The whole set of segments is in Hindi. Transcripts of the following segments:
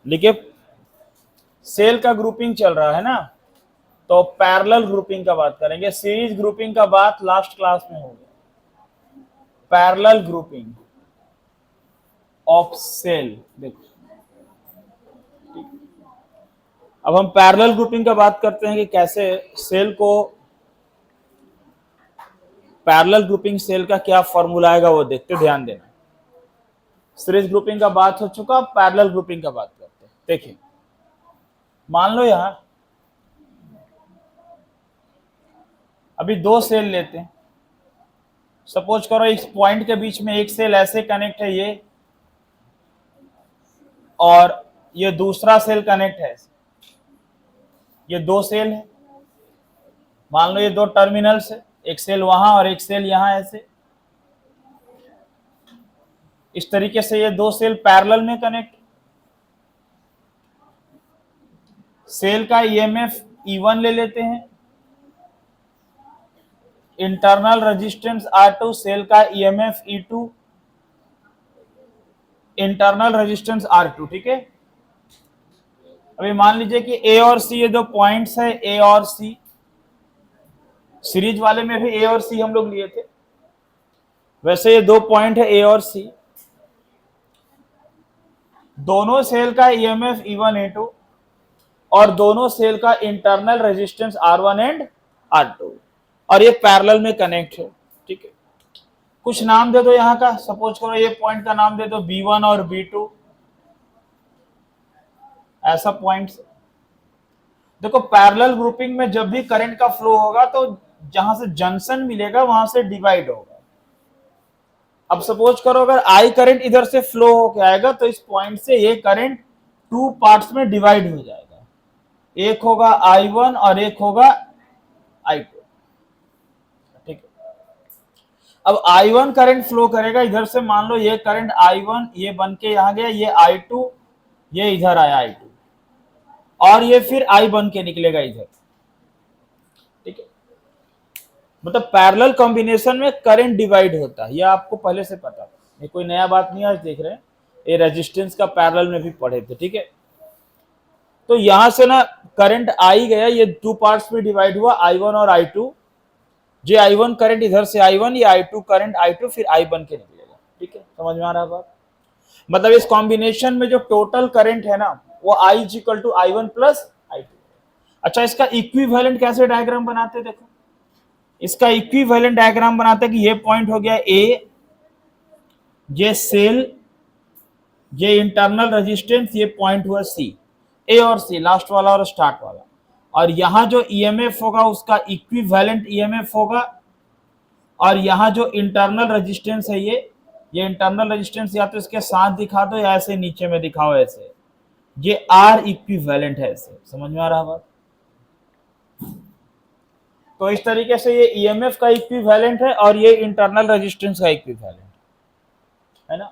देखिए सेल का ग्रुपिंग चल रहा है ना, तो पैरेलल ग्रुपिंग का बात करेंगे। सीरीज ग्रुपिंग का बात लास्ट क्लास में हो गया। पैरेलल ग्रुपिंग ऑफ सेल, देखो अब हम पैरेलल ग्रुपिंग का बात करते हैं कि कैसे सेल को, पैरेलल ग्रुपिंग सेल का क्या फॉर्मूला आएगा वो देखते, ध्यान देना। सीरीज ग्रुपिंग का बात हो चुका, पैरेलल ग्रुपिंग का बात करते हैं। देखिए मान लो यहां अभी दो सेल लेते हैं, सपोज करो इस पॉइंट के बीच में एक सेल ऐसे कनेक्ट है ये, और ये दूसरा सेल कनेक्ट है, ये दो सेल है, मान लो ये दो टर्मिनल्स है, एक सेल वहां और एक सेल यहां, ऐसे इस तरीके से ये दो सेल पैरेलल में कनेक्ट। सेल का ईएमएफ E1 ले लेते हैं, इंटरनल रेजिस्टेंस R2, सेल का EMF E2, internal resistance R2, ठीक है। अभी मान लीजिए कि ए और सी ये दो पॉइंट्स है, ए और सी, सीरीज वाले में भी ए और सी हम लोग लिए थे, वैसे ये दो पॉइंट है ए और सी, दोनों सेल का ईएमएफ E1 E2 और दोनों सेल का internal resistance R1 and R2, और ये पैरेलल में कनेक्ट है, ठीक है। कुछ नाम दे दो यहां का, सपोज करो ये पॉइंट का नाम दे दो B1 और B2, ऐसा पॉइंट। देखो पैरेलल ग्रुपिंग में जब भी करंट का फ्लो होगा तो जहां से जंक्शन मिलेगा वहां से डिवाइड होगा। अब सपोज करो अगर आई करंट इधर से फ्लो होकर आएगा तो इस पॉइंट से ये करंट टू पार्ट्स में डिवाइड हो जाएगा, एक होगा I1 और एक होगा I2, ठीक है। अब I1 करंट फ्लो करेगा इधर से, मान लो ये करंट I1 ये बन के यहां गया, ये I2 ये इधर आया I2, और ये फिर I बन के निकलेगा इधर, ठीक है। मतलब पैरेलल कॉम्बिनेशन में करंट डिवाइड होता है, ये आपको पहले से पता था, ये कोई नया बात नहीं आज देख रहे हैं, ये रेजिस्टेंस का पैरेलल में भी पढ़े थे, ठीक है। तो यहां से ना करंट आई गया, ये टू पार्ट्स में डिवाइड हुआ, I1 और I2, जे I1 करंट इधर से I1, ये I2 करंट I2, फिर I बन के निकलेगा, ठीक है। समझ में आ रहा है बात? मतलब इस कॉम्बिनेशन में जो टोटल करंट है ना वो I is equal to I1 plus I2। अच्छा इसका इक्विवेलेंट कैसे डायग्राम बनाते हैं, देखो इसका इक्विवेलेंट डायग्राम बनाते हैं कि ये पॉइंट हो गया ए, ये सेल, ये इंटरनल रेजिस्टेंस, ये पॉइंट हुआ सी, ए और सी लास्ट वाला और स्टार्ट वाला, और यहां जो ईएमएफ होगा उसका इक्विवेलेंट ईएमएफ होगा, और यहां जो इंटरनल रेजिस्टेंस है ये इंटरनल रेजिस्टेंस या तो इसके साथ दिखा दो या ऐसे नीचे में दिखाओ, ऐसे ये आर इक्विवेलेंट है, ऐसे समझ में आ रहा बात? तो इस तरीके से ये ईएमएफ का इक्विवेलेंट है और ये इंटरनल रेजिस्टेंस का इक्विवेलेंट है ना।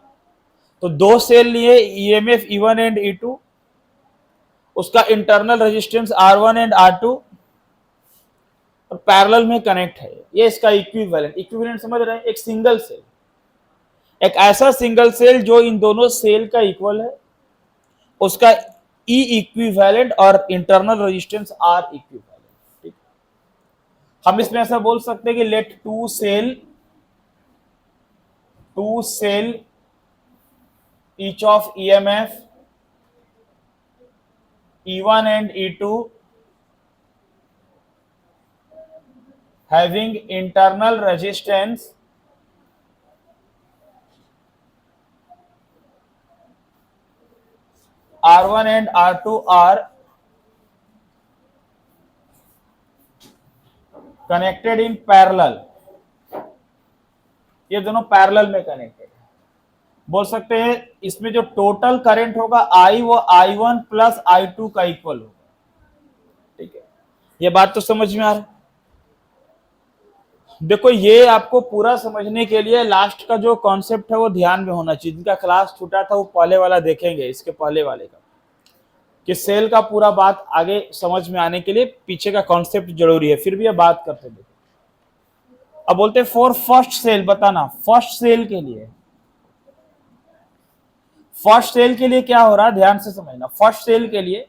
तो दो सेल लिए ईएमएफ E1 एंड E2, उसका internal resistance R1 and R2, और पैरेलल में कनेक्ट है, ये इसका इक्विवेलेंट। इक्विवेलेंट समझ रहे हैं? एक सिंगल सेल, एक ऐसा सिंगल सेल जो इन दोनों सेल का इक्वल है, उसका ई इक्विवेलेंट और इंटरनल रेजिस्टेंस R इक्विवेलेंट, ठीक। हम इसमें ऐसा बोल सकते हैं कि let two cell each of EMF E1 and E2 having internal resistance R1 and R2 are connected in parallel, ये दोनों पैरेलल में कनेक्टेड है। बोल सकते हैं इसमें जो टोटल करंट होगा I वो I1 प्लस I2 का इक्वल होगा, ठीक है। ये बात तो समझ में आ रहा है? देखो ये आपको पूरा समझने के लिए लास्ट का जो कॉन्सेप्ट है वो ध्यान में होना चाहिए। जिनका क्लास छूटा था वो पहले वाला देखेंगे, इसके पहले वाले का, कि सेल का पूरा बात आगे समझ में आने के लिए पीछे का कॉन्सेप्ट जरूरी है। फिर भी ये बात करते हैं। अब बोलते हैं फॉर फर्स्ट सेल, बताना फर्स्ट सेल के लिए, फर्स्ट सेल के लिए क्या हो रहा है, ध्यान से समझना। फर्स्ट सेल के लिए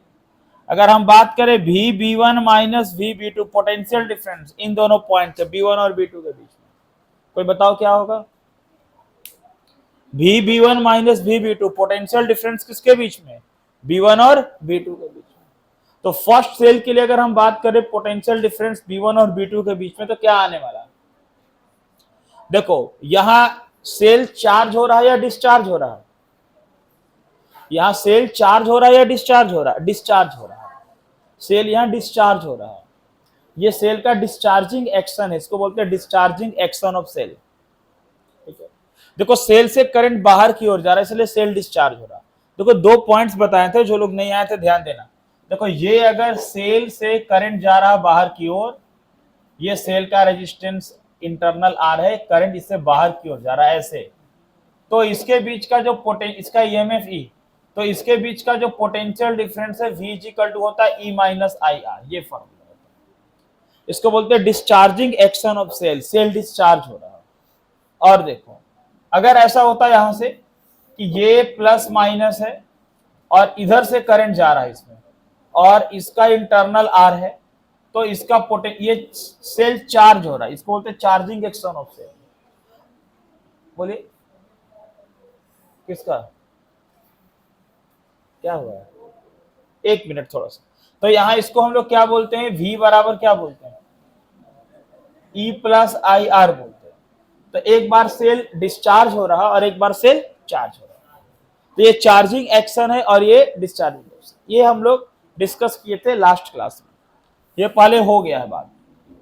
अगर हम बात करें V B one minus V B two, potential difference इन दोनों पॉइंट से बी वन और बी टू के बीच में, कोई बताओ क्या होगा? V B one minus V B two, potential difference किसके बीच में? बी वन और बी टू के बीच में। तो फर्स्ट सेल के लिए अगर हम बात करें पोटेंशियल डिफरेंस बी वन और बी टू के बीच में, तो क्या आने वाला है? देखो यहां सेल चार्ज हो रहा है या डिस्चार्ज हो रहा है? यहां सेल चार्ज हो रहा है या डिस्चार्ज हो रहा है? डिस्चार्ज हो रहा है। सेल यहां डिस्चार्ज हो रहा है। ये सेल का डिस्चार्जिंग एक्शन है, इसको बोलते हैं डिस्चार्जिंग एक्शन ऑफ सेल। ठीक है, देखो सेल से करंट बाहर की ओर जा रहा है, इसलिए सेल डिस्चार्ज हो रहा है। देखो दो पॉइंट्स बताए थे, जो लोग नहीं आए थे ध्यान देना। देखो ये अगर सेल से करंट जा रहा है बाहर की ओर, ये सेल का रेजिस्टेंस इंटरनल आर है, करंट इससे बाहर की ओर जा रहा है ऐसे, तो इसके बीच का जो इसका ईएमएफ ई, तो इसके बीच का जो पोटेंशियल डिफरेंस है वी इज इक्वल टू होता है ई माइनस आई आर, ये फॉर्मूला होता है। इसको बोलते हैं discharging action of cell, cell discharge हो रहा है। और देखो अगर ऐसा होता है यहां से कि ये प्लस माइनस है और इधर से करंट जा रहा है इसमें, और इसका इंटरनल आर है, तो इसका ये सेल चार्ज हो रहा है, इसको बोलते हैं चार्जिंग एक्शन ऑफ सेल। बोलिए किसका क्या हुआ है? एक मिनट थोड़ा सा। तो यहां इसको हम लोग क्या बोलते हैं? V बराबर क्या बोलते हैं? E प्लस आई आर बोलते हैं। तो एक बार सेल डिस्चार्ज हो रहा और एक बार सेल चार्ज हो रहा, तो ये चार्जिंग एक्शन है और ये डिस्चार्जिंग एक्शन, ये हम लोग डिस्कस किए थे लास्ट क्लास में, ये पहले हो गया है बात।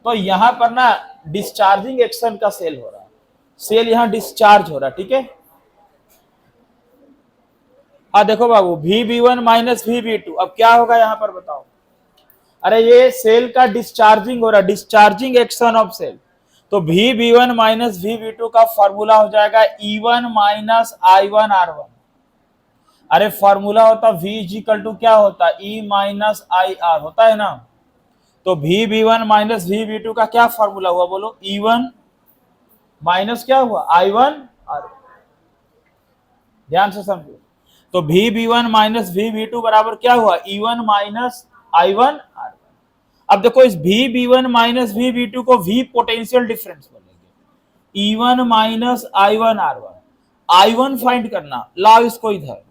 तो यहां पर ना डिस्चार्जिंग एक्शन का सेल हो रहा है, सेल यहां डिस्चार्ज हो रहा है। ठीक है, देखो बाबू V B one minus V B two, अब क्या होगा यहां पर बताओ? अरे ये सेल का डिस्चार्जिंग हो रहा है, डिस्चार्जिंग एक्शन ऑफ सेल। तो V B one minus V B two का फॉर्मूला हो जाएगा E one minus I one R one. अरे फॉर्मूला होता V इज इक्वल टू क्या होता है? E माइनस आई आर होता है ना। तो V B one minus V B two का क्या फॉर्मूला हुआ बोलो? ई वन माइनस क्या हुआ? I one R. ध्यान से समझो, तो V B one minus V B two बराबर क्या हुआ? E one minus I one R one. अब देखो इस V B one minus V B two को V पोटेंशियल डिफरेंस बोलेंगे, E one minus I one R one. I one find करना, लाओ इसको इधर,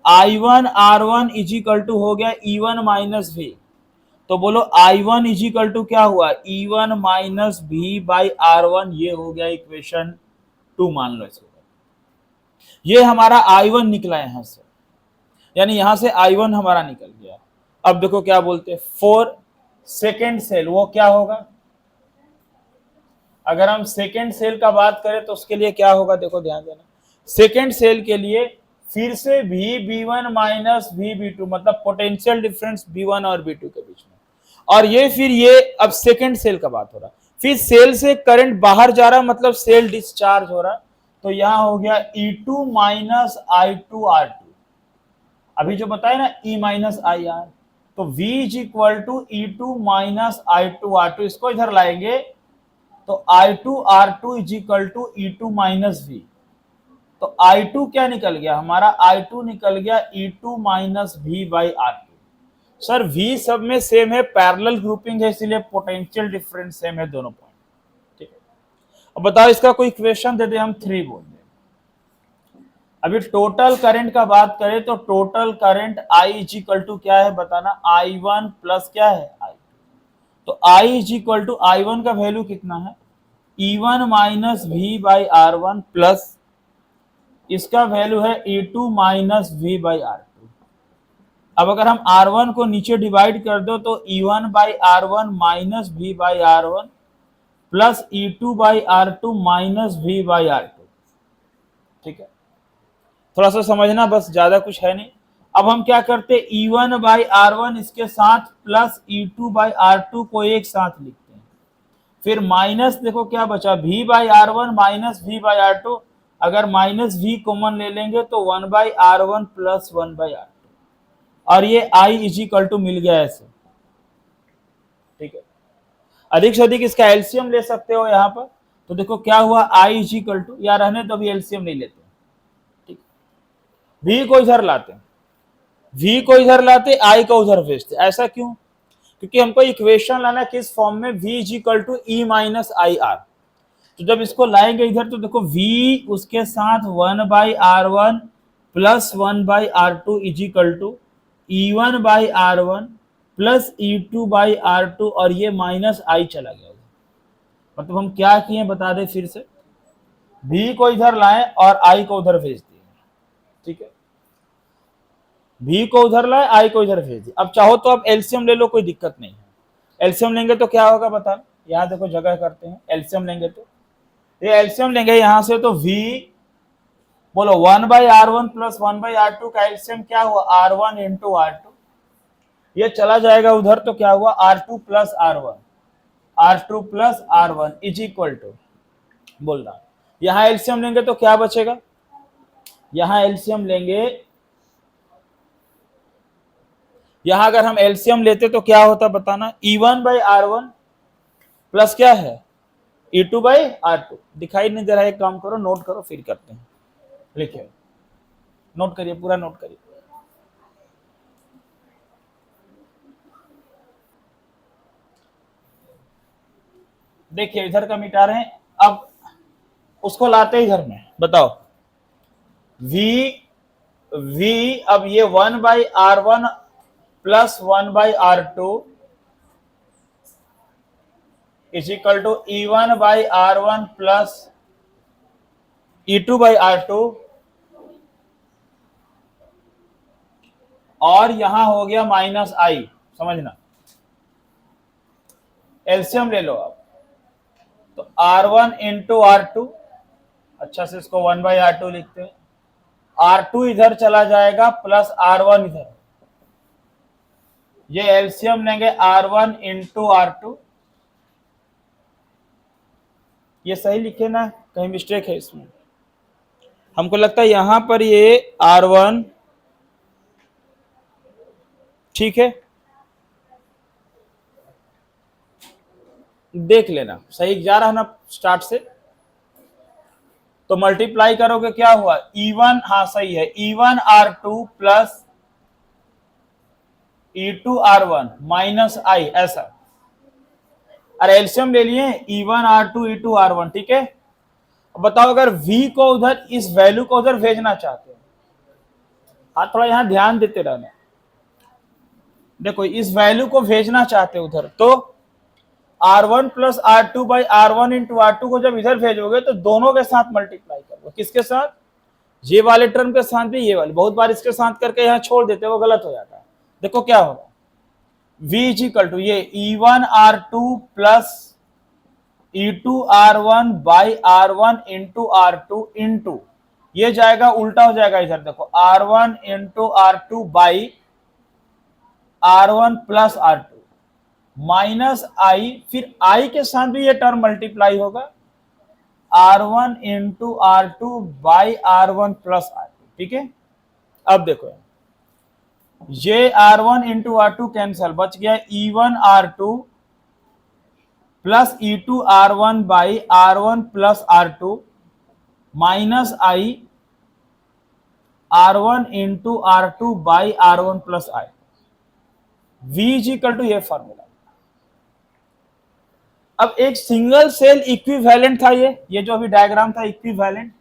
I one R one is equal to हो गया ई वन माइनस वी। तो बोलो I one is equal to क्या हुआ? E one minus V by R one, ये हो गया इक्वेशन 2 मान लो इसको। ये हमारा आई वन निकला यहां से, यानी यहां से आई वन हमारा निकल गया। अब देखो क्या बोलते हैं, फॉर सेकेंड सेल वो क्या होगा? अगर हम सेकेंड सेल का बात करें तो उसके लिए क्या होगा? देखो ध्यान देना, सेकेंड सेल के लिए फिर से V B one minus V B two, मतलब पोटेंशियल डिफरेंस बी वन और बी टू के बीच में, और ये फिर ये अब सेकेंड सेल का बात हो रहा, फिर सेल से करंट बाहर जा रहा, मतलब सेल डिस्चार्ज हो रहा। तो यहां हो गया E two minus I two R two, अभी जो बताया ना ई माइनस आई आर, तो V is equal to E two minus I two R two, इसको इधर लाएंगे तो I two R two is equal to E two minus V. तो आई टू क्या निकल गया हमारा? आई टू निकल गया E two minus V by R two. Sir V सब में सेम है, पैरेलल ग्रुपिंग है, इसीलिए पोटेंशियल डिफरेंस सेम है दोनों पॉइंट। ठीक है, अब बताओ इसका कोई इक्वेशन दे दे, हम 3 बोल दें। अभी टोटल करंट का बात करें तो total current I is equal to क्या है बताना? आई वन प्लस क्या है? आई। तो I is equal to I one का वैल्यू कितना है? E one minus V by R one plus इसका वैल्यू है E two minus V by R two. अब अगर हम आर वन को नीचे डिवाइड कर दो तो E one by R one minus V by R one plus E two by R two minus V by R two. ठीक है, थोड़ा सा समझना, बस ज्यादा कुछ है नहीं। अब हम क्या करते हैं, E one by R one इसके साथ plus E two by R two को एक साथ लिखते हैं, फिर माइनस देखो क्या बचा, V by R one minus V by R two, अगर माइनस वी कॉमन ले लेंगे तो 1 by R one plus 1 by R two, और ये I इज इक्वल टू मिल गया ऐसे। ठीक है, अधिक से अधिक इसका एलसीएम ले सकते हो यहाँ पर। तो देखो क्या हुआ, I इज इक्वल टू, या रहने तो अभी एलसीएम नहीं लेते। v को इधर लाते, v को इधर लाते, i को उधर भेजते। ऐसा क्यों? क्योंकि हमको इक्वेशन लाना किस फॉर्म में, v is equal to E minus I R. तो जब इसको लाएंगे इधर तो देखो v उसके साथ 1/r1 plus 1/r2 is equal to e1/r1 plus e2/r2 और ये माइनस i चला गया। मतलब हम क्या किए बता दे फिर से, v को इधर लाएं और i को उधर भेज दिए, ठीक है। v को उधर लाए, i को इधर भेज दिए। अब चाहो तो आप एलसीएम ले लो, कोई दिक्कत नहीं है। एलसीएम लेंगे तो क्या होगा बता, यहां देखो जगह करते हैं। एलसीएम लेंगे तो ये एलसीएम लेंगे यहां से तो v बोलो 1/r1 प्लस 1/r2 का एलसीएम क्या हुआ, r1 इंटू r2। ये चला जाएगा उधर तो क्या हुआ, r2 plus r1 is equal to, बोल रहा यहां एलसीएम लेंगे तो क्या बचेगा, यहां एलसीएम लेंगे, यहां अगर हम एलसीएम लेते तो क्या होता बताना, e1/r1 प्लस क्या है e2/r2। दिखाई नहीं दे रहा है, एक काम करो नोट करो फिर करते हैं। लिखिए, नोट करिए, पूरा नोट करिए। देखिए इधर का मिटा रहे हैं, अब उसको लाते इधर में, बताओ v अब ये 1/r1 plus 1/r2 is equal to e1/r1 plus e2/r2 और यहां हो गया माइनस i। समझना, एलसीएम ले लो आप, तो r1 इंटू r2, अच्छा से इसको 1/r2 लिखते हैं, r2 इधर चला जाएगा प्लस r1 इधर, ये एलसीएम लेंगे r1 इंटू r2। ये सही लिखे ना, कहीं मिस्टेक है इसमें, हमको लगता है यहां पर ये r1, ठीक है, देख लेना सही जा रहा है ना स्टार्ट से। तो मल्टीप्लाई करोगे क्या हुआ, e1, हाँ सही है, e1r2 plus e2r1 minus i, ऐसा। अरे एलसीएम ले लिए e1r2 e2r1, ठीक है। अब बताओ अगर v को उधर, इस वैल्यू को उधर भेजना चाहते हो, हाँ थोड़ा यहां ध्यान देते रहना। देखो इस वैल्यू को भेजना चाहते हो उधर, तो r1 plus r2/r1 into r2 को जब इधर भेजोगे तो दोनों के साथ मल्टीप्लाई करोगे। किसके साथ, ये वाले टर्म के साथ भी ये वाले, बहुत बार इसके साथ करके यहाँ छोड़ देते हो, वो गलत हो जाता है। देखो क्या होगा, v इज इक्वल टू ये e1r2 plus e2r1 by r1 into r2 into, ये जाएगा उल्टा हो जाएगा इधर, देखो r1 into r2 by r1 plus r2 minus i, फिर i के साथ भी ये टर्म मल्टीप्लाई होगा, r1 into r2 by r1 plus r2, ठीक है। अब देखो ये r1 इंटू r2 कैंसल, बच गया e1r2 plus e2r1 by r1 plus r2 minus i r1 into r2 by r1 plus i, v is equal to ये फॉर्मूला। अब एक सिंगल सेल इक्विवेलेंट था, ये जो अभी डायग्राम था इक्विवेलेंट।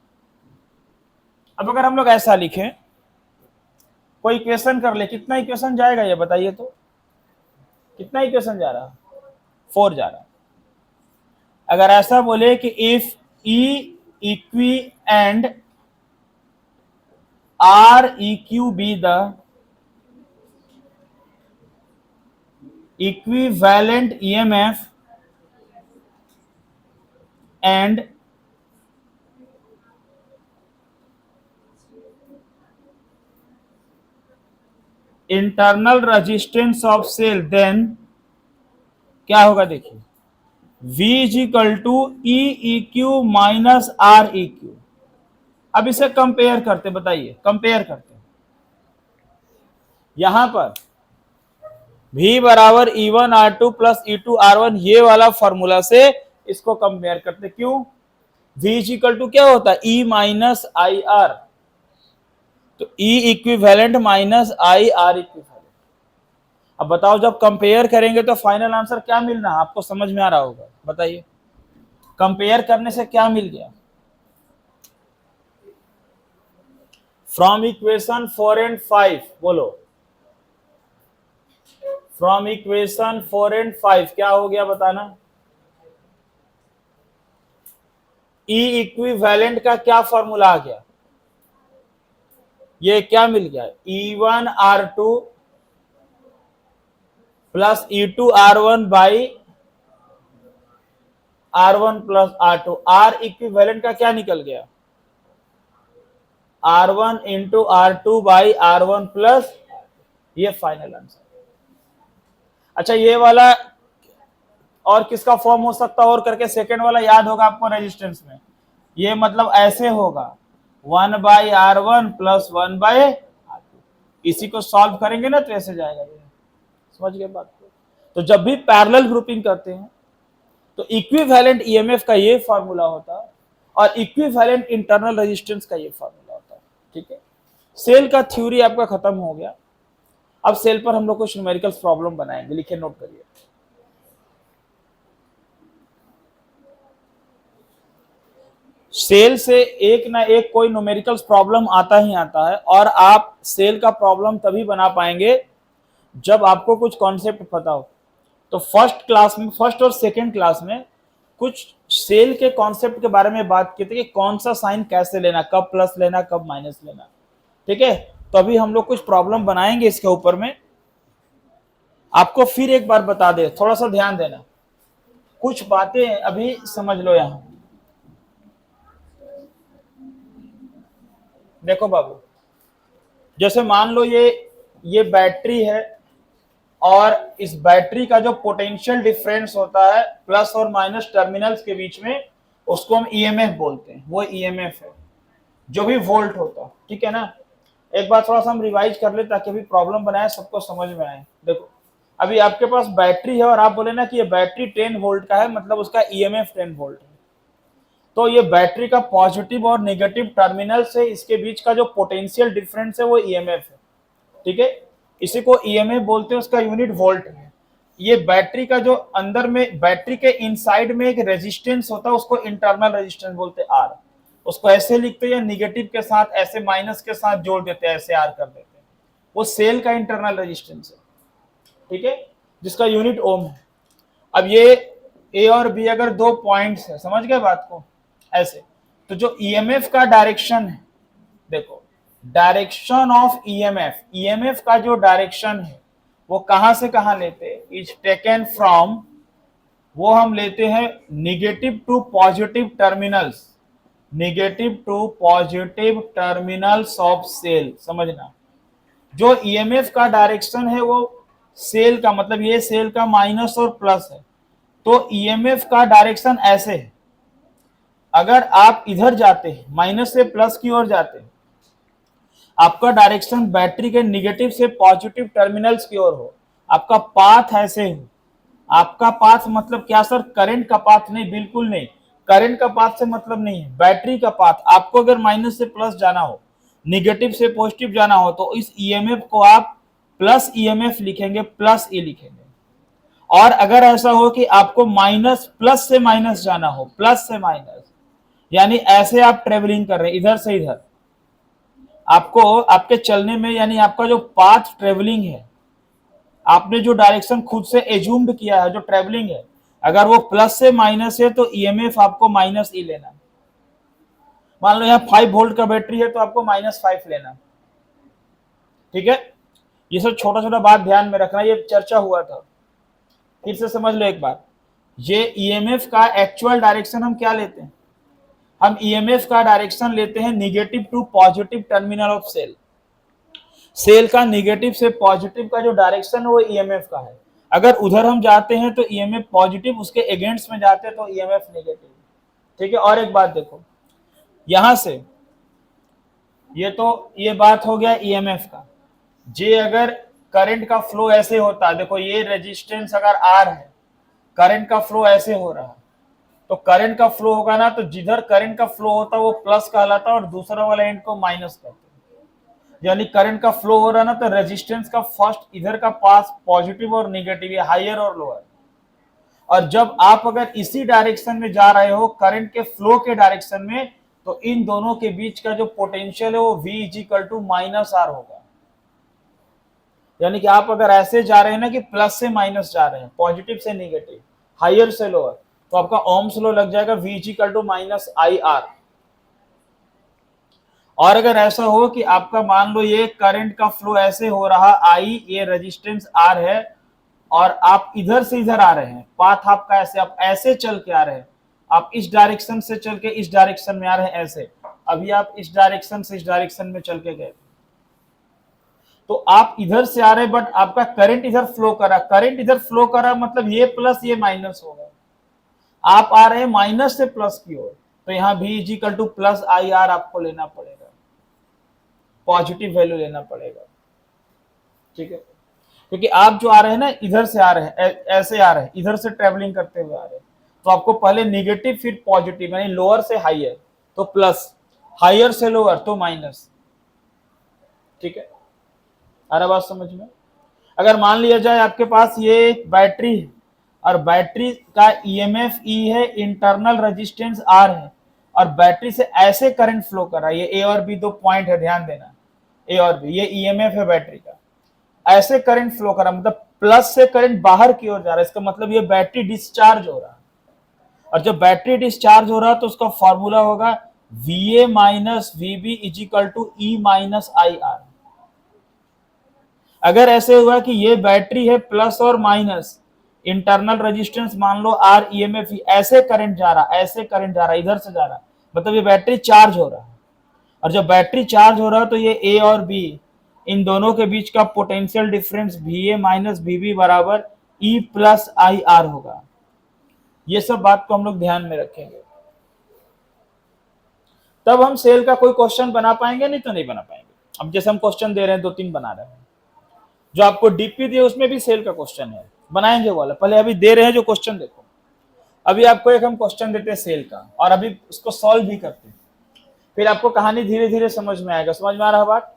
अब अगर हम लोग ऐसा लिखें, कोई इक्वेशन कर ले, कितना इक्वेशन जाएगा ये बताइए तो, कितना इक्वेशन जा रहा, 4 जा रहा। अगर ऐसा बोले कि if E eq and R eq be the equivalent EMF and internal resistance of cell, then क्या होगा देखिए, V is equal to E E Q minus R E Q. अब इसे कंपेयर करते, बताइए कंपेयर करते, यहां पर V बराबर e1r2 प्लस e2r1, ये वाला फॉर्मूला से इसको कंपेयर करते, क्यों, v इज इक्वल टू क्या होता है, e माइनस आई आर, तो E equivalent minus I are equivalent. अब बताओ जब कंपेयर करेंगे तो फाइनल आंसर क्या मिलना है, आपको समझ में आ रहा होगा, बताइए कंपेयर करने से क्या मिल गया। फ्रॉम इक्वेशन 4 एंड 5 बोलो, फ्रॉम इक्वेशन 4 एंड 5 क्या हो गया बताना। E इक्विवेलेंट का क्या फॉर्मूला आ गया, ये क्या मिल गया, E1R2 plus E2R1 by R1 plus R2। R equivalent का क्या निकल गया, R1 into R2 by R1 plus, ये फाइनल आंसर। अच्छा ये वाला और किसका फॉर्म हो सकता है और करके, सेकेंड वाला याद होगा आपको रेजिस्टेंस में, ये मतलब ऐसे होगा 1 by R1 plus 1 by R2। इसी को सॉल्व करेंगे ना तो ऐसे जाएगा ये, समझ गए बात को। तो जब भी पैरेलल ग्रुपिंग करते हैं तो इक्विवेलेंट ईएमएफ का ये फार्मूला होता है और इक्विवेलेंट इंटरनल रेजिस्टेंस का ये फार्मूला होता है, ठीक है। सेल का थ्योरी आपका खत्म हो गया। अब सेल पर हम लोग कुछ न्यूमेरिकल प्रॉब्लम बनाएंगे, लिखिए नोट करिए। सेल से एक ना एक कोई न्यूमेरिकल प्रॉब्लम आता ही आता है, और आप सेल का प्रॉब्लम तभी बना पाएंगे जब आपको कुछ कॉन्सेप्ट पता हो। तो फर्स्ट क्लास में, फर्स्ट और सेकंड क्लास में कुछ सेल के कॉन्सेप्ट के बारे में बात की थी कि कौन सा साइन कैसे लेना, कब प्लस लेना कब माइनस लेना, ठीक है। तो अभी हम लोग कुछ प्रॉब्लम बनाएंगे इसके ऊपर में। आपको फिर एक बार बता दे, थोड़ा सा ध्यान देना, कुछ बातें अभी समझ लो। यहां देखो बाबू, जैसे मान लो ये बैटरी है, और इस बैटरी का जो पोटेंशियल डिफरेंस होता है प्लस और माइनस टर्मिनल्स के बीच में, उसको हम ईएमएफ बोलते हैं। वो ईएमएफ है जो भी वोल्ट होता है, ठीक है ना। एक बार थोड़ा सा हम रिवाइज कर ले ताकि अभी प्रॉब्लम बनाए सबको समझ में आए। देखो अभी आपके पास बैटरी है और आप बोले ना कि ये बैटरी 10 वोल्ट का है, मतलब उसका ईएमएफ 10 वोल्ट है। तो ये बैटरी का पॉजिटिव और नेगेटिव टर्मिनल से इसके बीच का जो पोटेंशियल डिफरेंस है वो ईएमएफ है, ठीक है। इसी को ईएमएफ बोलते हैं, उसका यूनिट वोल्ट है। ये बैटरी का जो अंदर में, बैटरी के इनसाइड में एक रेजिस्टेंस होता है, उसको इंटरनल रेजिस्टेंस बोलते हैं, आर। उसको ऐसे लिखते हैं निगेटिव के साथ, ऐसे माइनस के साथ जोड़ देते हैं, ऐसे आर कर देते हैं। वो सेल का इंटरनल रेजिस्टेंस है, ठीक है, जिसका यूनिट ओम है। अब ये ए और बी अगर दो पॉइंट्स है, समझ गए बात को, ऐसे। तो जो ईएमएफ का डायरेक्शन है, देखो डायरेक्शन ऑफ ईएमएफ, ईएमएफ का जो डायरेक्शन है वो कहां से कहां लेते हैं, इज टेकन फ्रॉम, वो हम लेते हैं negative to positive terminals, negative to positive terminals of cell. समझना, जो ईएमएफ का डायरेक्शन है वो सेल का, मतलब ये सेल का माइनस और प्लस है, तो ईएमएफ का डायरेक्शन ऐसे है। अगर आप इधर जाते हैं, माइनस से प्लस की ओर जाते हैं, आपका डायरेक्शन बैटरी के निगेटिव से पॉजिटिव टर्मिनल्स की ओर हो, आपका पाथ ऐसे हो। आपका पाथ मतलब क्या सर, करंट का पाथ नहीं, बिल्कुल नहीं, करंट का पाथ से मतलब नहीं है, बैटरी का पाथ। आपको अगर माइनस से प्लस जाना हो, निगेटिव से पॉजिटिव जाना हो, तो इस ईएमएफ को आप प्लस ईएमएफ लिखेंगे, प्लस ई लिखेंगे। और अगर ऐसा हो कि आपको माइनस प्लस से माइनस जाना हो, प्लस से माइनस, यानी ऐसे आप ट्रेवलिंग कर रहे हैं इधर से इधर, आपको आपके चलने में, यानी आपका जो पाथ ट्रेवलिंग है, आपने जो डायरेक्शन खुद से एज्यूम्ड किया है, जो ट्रेवलिंग है, अगर वो प्लस से माइनस है तो ईएमएफ आपको माइनस ई लेना। मान लो यहाँ 5 वोल्ट का बैटरी है तो आपको -5 लेना, ठीक है। ये सब छोटा छोटा बात ध्यान में रखना, ये चर्चा हुआ था, फिर से समझ लो एक बार। ये ईएमएफ का एक्चुअल डायरेक्शन हम क्या लेते हैं, हम ईएमएफ का डायरेक्शन लेते हैं negative to positive terminal of cell. Cell का निगेटिव से पॉजिटिव का जो डायरेक्शन है वो ईएमएफ का है। अगर उधर हम जाते हैं तो ईएमएफ पॉजिटिव, उसके अगेंस्ट में जाते हैं तो ईएमएफ नेगेटिव, ठीक है। और एक बात देखो, यहां से ये बात हो गया ईएमएफ का। जे अगर करंट का फ्लो ऐसे होता है, देखो ये रेजिस्टेंस अगर आर है, करंट का फ्लो ऐसे हो रहा है, तो करंट का फ्लो होगा ना, तो जिधर करंट का फ्लो होता है वो प्लस कहलाता है और दूसरा वाला एंड को माइनस कहते हैं। यानी करंट का फ्लो हो रहा है ना, तो रेजिस्टेंस का फर्स्ट इधर का पास पॉजिटिव और निगेटिव, ये हायर और लोअर। और जब आप अगर इसी डायरेक्शन में जा रहे हो करंट के फ्लो के डायरेक्शन में, तो इन दोनों के बीच का जो पोटेंशियल है वो V is equal to minus R होगा। यानी कि आप अगर ऐसे जा रहे हैं ना कि प्लस से माइनस जा रहे हैं, पॉजिटिव से निगेटिव, हायर से लोअर, तो आपका ओम्स लॉ लग जाएगा V is equal to minus I R. और अगर ऐसा हो कि आपका मान लो ये करंट का फ्लो ऐसे हो रहा आई, ये रेजिस्टेंस आर है, और आप इधर से इधर आ रहे हैं, पाथ आपका ऐसे, आप ऐसे चल के आ रहे हैं, आप इस डायरेक्शन से चल के इस डायरेक्शन में आ रहे हैं ऐसे, अभी आप इस डायरेक्शन से इस डायरेक्शन में चल के गए, तो आप इधर से आ रहे हैं बट आपका करंट इधर फ्लो कर रहा है, करंट इधर फ्लो कर रहा है, मतलब ये प्लस ये माइनस होगा, आप आ रहे हैं माइनस से प्लस की ओर, तो यहाँ V is equal two plus I R आपको लेना पड़ेगा, पॉजिटिव वैल्यू लेना पड़ेगा, ठीक है। क्योंकि आप जो आ रहे हैं ना, इधर से आ रहे हैं, ऐसे आ रहे हैं, इधर से ट्रेवलिंग करते हुए आ रहे हैं, तो आपको पहले निगेटिव फिर पॉजिटिव, यानी लोअर से हायर तो प्लस, हायर से लोअर तो माइनस, ठीक है। आ रहा बात समझ में? अगर मान लिया जाए आपके पास ये बैटरी है और बैटरी का ईएमएफ ई है, इंटरनल रेजिस्टेंस आर है, और बैटरी से ऐसे करंट फ्लो कर रहा है, ये ए और बी दो पॉइंट है, ध्यान देना, ए और बी, ये ईएमएफ है बैटरी का, ऐसे करंट फ्लो कर रहा है, मतलब प्लस से करंट बाहर की ओर जा रहा है, इसका मतलब ये बैटरी डिस्चार्ज हो रहा है, और जब बैटरी डिस्चार्ज हो रहा है तो उसका फॉर्मूला होगा VA minus VB is equal to E minus I R. अगर ऐसे हुआ कि ये बैटरी है प्लस और माइनस, इंटरनल रेजिस्टेंस मान लो R EMF, ऐसे करंट जा रहा, ऐसे करंट जा रहा, इधर से जा रहा, मतलब ये बैटरी चार्ज हो रहा है, और जब बैटरी चार्ज हो रहा है तो ये A और B, इन दोनों के बीच का potential difference VA minus VB बराबर E प्लस आई आर होगा। ये सब बात को हम लोग ध्यान में रखेंगे, तब हम सेल का कोई क्वेश्चन बना पाएंगे, नहीं तो नहीं बना पाएंगे। अब जैसे हम क्वेश्चन दे रहे हैं, 2-3 बना रहे हैं, जो आपको डीपी दिए उसमें भी सेल का क्वेश्चन है, बनाएंगे वाला, पहले अभी दे रहे हैं जो क्वेश्चन, देखो अभी आपको एक हम क्वेश्चन देते हैं सेल का, और अभी उसको सॉल्व भी करते हैं, फिर आपको कहानी धीरे धीरे समझ में आएगा। समझ में आ रहा बात?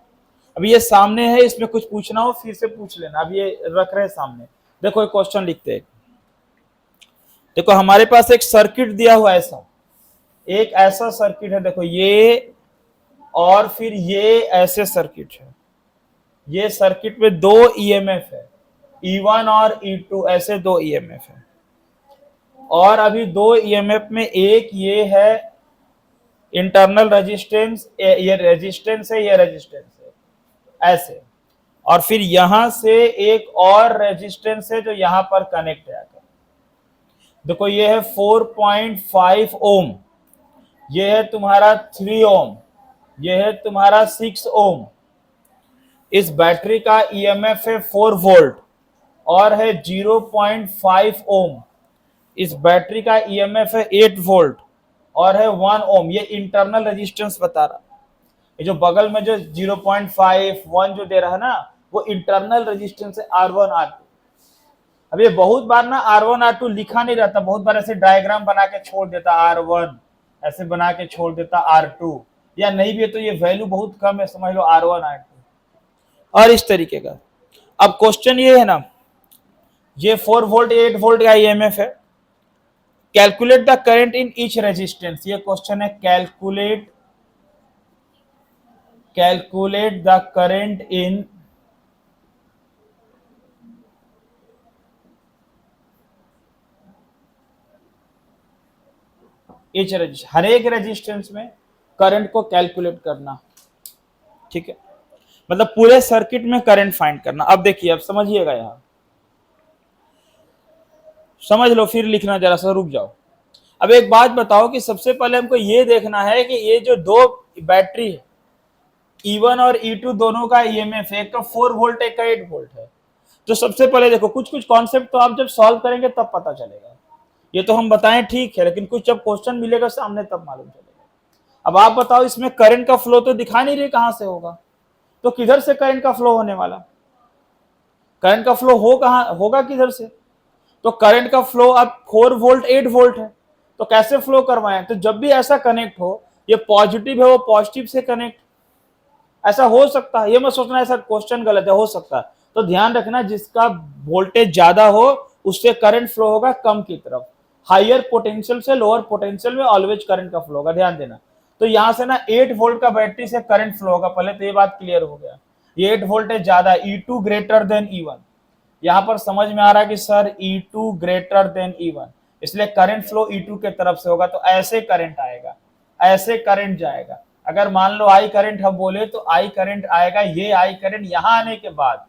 अभी ये सामने है, इसमें कुछ पूछना हो फिर से पूछ लेना, अब ये रख रहे हैं सामने, देखो एक क्वेश्चन लिखते हैं। देखो हमारे पास एक सर्किट दिया हुआ, ऐसा एक ऐसा सर्किट है, देखो ये, और फिर ये ऐसे सर्किट है, ये सर्किट में दो ईएमएफ है, E1 और E2, ऐसे दो ईएमएफ है, और अभी दो ईएमएफ में एक ये है इंटरनल रेजिस्टेंस, ये रेजिस्टेंस है, ये रेजिस्टेंस है ऐसे, और फिर यहां से एक और रेजिस्टेंस है जो यहां पर कनेक्ट है आकर, देखो ये है 4.5 ओम, ये है तुम्हारा 3 ओम, ये है तुम्हारा 6 ओम। इस बैटरी का ईएमएफ है 4 वोल्ट और है 0.5 ओम। इस बैटरी का ईएमएफ है 8 वोल्ट और है 1 ओम। ये इंटरनल रेजिस्टेंस बता रहा, ये जो बगल में जो 0.5 1 जो दे रहा है ना, वो इंटरनल रेजिस्टेंस है R1 R2। अब ये बहुत बार ना R1 R2 लिखा नहीं रहता, बहुत बार ऐसे डायग्राम बना के छोड़ देता, R1 ऐसे बना के छोड़ देता, R2, या नहीं भी है तो ये वैल्यू बहुत कम है, समझ लो R1 R2, और इस तरीके का। अब क्वेश्चन ये है ना, ये 4 वोल्ट 8 वोल्ट का ईएमएफ है, calculate the current in each resistance, ये क्वेश्चन है, calculate the current in each resistance, हर एक रेजिस्टेंस में करंट को कैलकुलेट करना, ठीक है, मतलब पूरे सर्किट में करंट फाइंड करना। अब देखिए, अब समझिएगा, यहां समझ लो, फिर लिखना, जरा सा रुक जाओ। अब एक बात बताओ कि सबसे पहले हमको ये देखना है कि ये जो दो बैटरी है, E1 और E2 दोनों का ईएमएफ, एक का 4 वोल्ट एक का 8 वोल्ट है, तो सबसे पहले देखो, कुछ कुछ कॉन्सेप्ट तो आप जब सॉल्व करेंगे तब पता चलेगा, ये तो हम बताएं ठीक है, लेकिन कुछ जब क्वेश्चन मिलेगा सामने तब मालूम चलेगा। अब आप बताओ, इसमें करंट का फ्लो तो दिखा नहीं रहे कहां से होगा, तो किधर से करंट का फ्लो होने वाला, करंट का फ्लो होगा किधर से, तो करंट का फ्लो अब 4 वोल्ट 8 वोल्ट है, तो कैसे फ्लो करवाएं, तो जब भी ऐसा कनेक्ट हो, ये पॉजिटिव है वो पॉजिटिव से कनेक्ट, ऐसा हो सकता है, ये मत सोचना ऐसा क्वेश्चन गलत है, हो सकता है। तो ध्यान रखना जिसका वोल्टेज ज्यादा हो उससे करंट फ्लो होगा कम की तरफ, हायर पोटेंशियल से लोअर पोटेंशियल में ऑलवेज करंट का फ्लो होगा, ध्यान देना। तो यहां से ना 8 वोल्ट का बैटरी से करंट फ्लो होगा, पहले तो ये बात क्लियर हो गया। ये 8 वोल्टेज ज्यादा, E2 ग्रेटर देन E1। यहां पर समझ में आ रहा है कि sir E2 greater than E1, इसलिए करंट फ्लो E2 के तरफ से होगा, तो ऐसे करंट आएगा, ऐसे करंट जाएगा। अगर मान लो आई करंट हम बोले तो आई करंट आएगा, ये आई करंट यहां आने के बाद।